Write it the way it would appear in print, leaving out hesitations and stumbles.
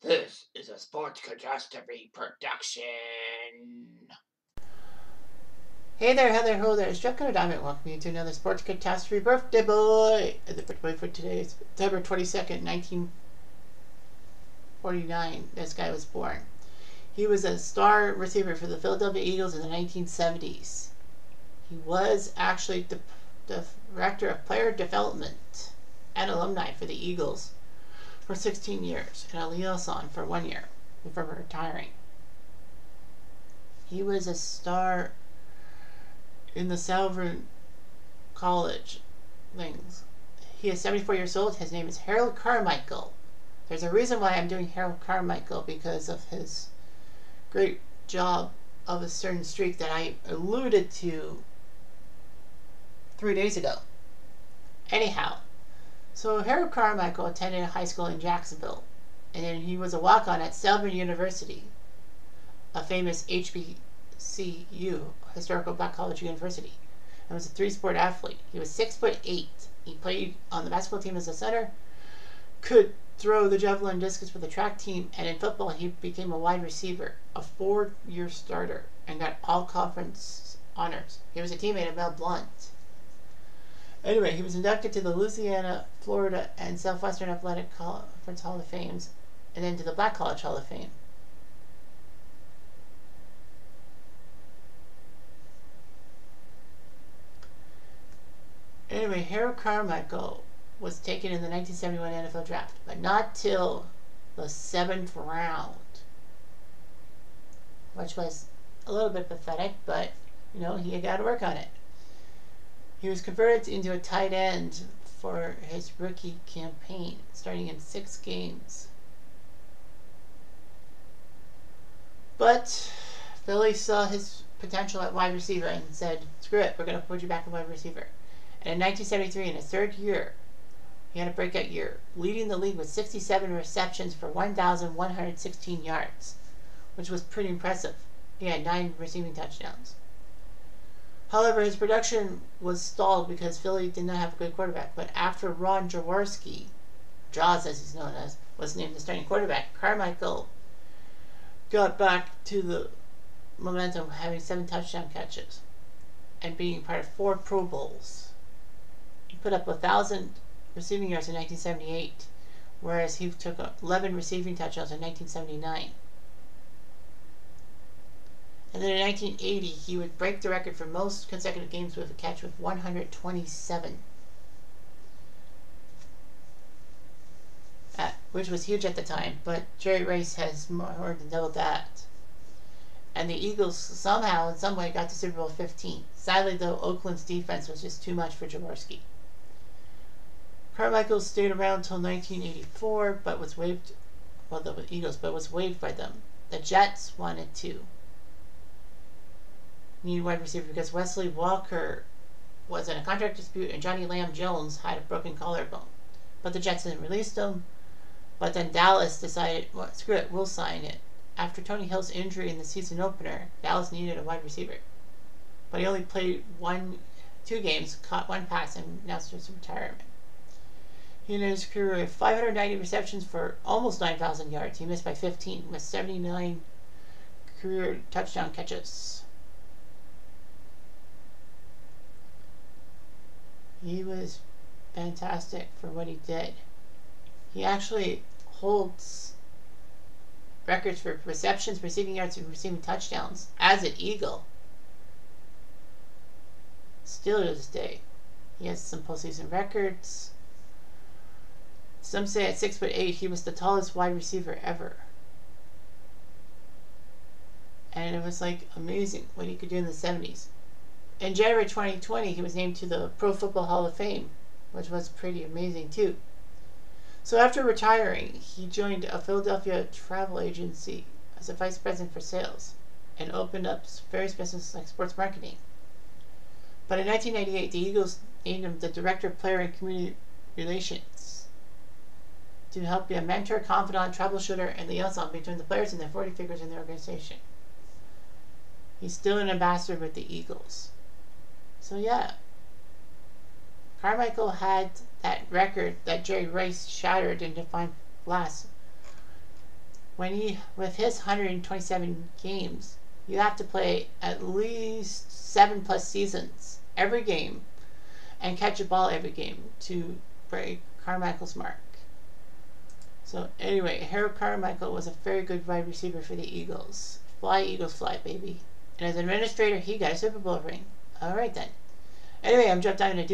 This is a Sports Catastrophe production. Hey there, Heather, ho there. It's Jeff Diamond. Welcome you to another Sports Catastrophe birthday boy. And the birthday boy for today is September 22nd, 1949. This guy was born. He was a star receiver for the Philadelphia Eagles in the 1970s. He was actually the director of player development and alumni for the Eagles for 16 years and a liaison for 1 year before retiring. He was a star in the Salvern College things. He is 74 years old. His name is Harold Carmichael. There's a reason why I'm doing Harold Carmichael, because of his great job of a certain streak that I alluded to 3 days ago. Anyhow, so Harold Carmichael attended high school in Jacksonville, and then he was a walk-on at Salvern University, a famous HBCU, historical black college university, and was a three-sport athlete. He was 6'8". He played on the basketball team as a center, could throw the javelin discus for the track team, and in football he became a wide receiver, a 4-year starter, and got all conference honors. He was a teammate of Mel Blount. Anyway, he was inducted to the Louisiana, Florida, and Southwestern Athletic Conference Hall of Fames, and then to the Black College Hall of Fame. Anyway, Harold Carmichael was taken in the 1971 NFL Draft, but not till the 7th round, which was a little bit pathetic, but, you know, he got to work on it. He was converted into a tight end for his rookie campaign, starting in 6 games. But Philly saw his potential at wide receiver and said, screw it, we're going to put you back at wide receiver. And in 1973, in his 3rd year, he had a breakout year, leading the league with 67 receptions for 1,116 yards, which was pretty impressive. He had 9 receiving touchdowns. However, his production was stalled because Philly did not have a good quarterback. But after Ron Jaworski, Jaws as he's known as, was named the starting quarterback, Carmichael got back to the momentum, having 7 touchdown catches and being part of 4 Pro Bowls. He put up 1,000 receiving yards in 1978, whereas he took 11 receiving touchdowns in 1979. And then in 1980, he would break the record for most consecutive games with a catch with 127, which was huge at the time, but Jerry Rice has more than doubled that. And the Eagles somehow, in some way, got to Super Bowl 15. Sadly, though, Oakland's defense was just too much for Jaworski. Carmichael stayed around until 1984, but was waived, well, the Eagles, but was waived by them. The Jets wanted to need wide receiver because Wesley Walker was in a contract dispute and Johnny Lamb Jones had a broken collarbone. But the Jets didn't release him. But then Dallas decided, well, screw it, we'll sign it. After Tony Hill's injury in the season opener, Dallas needed a wide receiver. But he only played 2 games, caught 1 pass, and announced his retirement. He ended his career with 590 receptions for almost 9,000 yards. He missed by 15 with 79 career touchdown catches. He was fantastic for what he did. He actually holds records for receptions, receiving yards, and receiving touchdowns as an Eagle. Still to this day. He has some postseason records. Some say at 6'8", he was the tallest wide receiver ever. And it was like amazing what he could do in the 70s. In January 2020, he was named to the Pro Football Hall of Fame, which was pretty amazing too. So after retiring, he joined a Philadelphia travel agency as a vice president for sales and opened up various businesses like sports marketing. But in 1998, the Eagles named him the director of player and community relations to help be a mentor, confidant, troubleshooter, and liaison between the players and the 40 figures in the organization. He's still an ambassador with the Eagles. So yeah, Carmichael had that record that Jerry Rice shattered in defined glass with his 127 games, you have to play at least 7+ seasons every game and catch a ball every game to break Carmichael's mark. So anyway, Harold Carmichael was a very good wide receiver for the Eagles. Fly, Eagles, fly, baby. And as an administrator, he got a Super Bowl ring. Alright then. Anyway, I'm Jeff Diamond.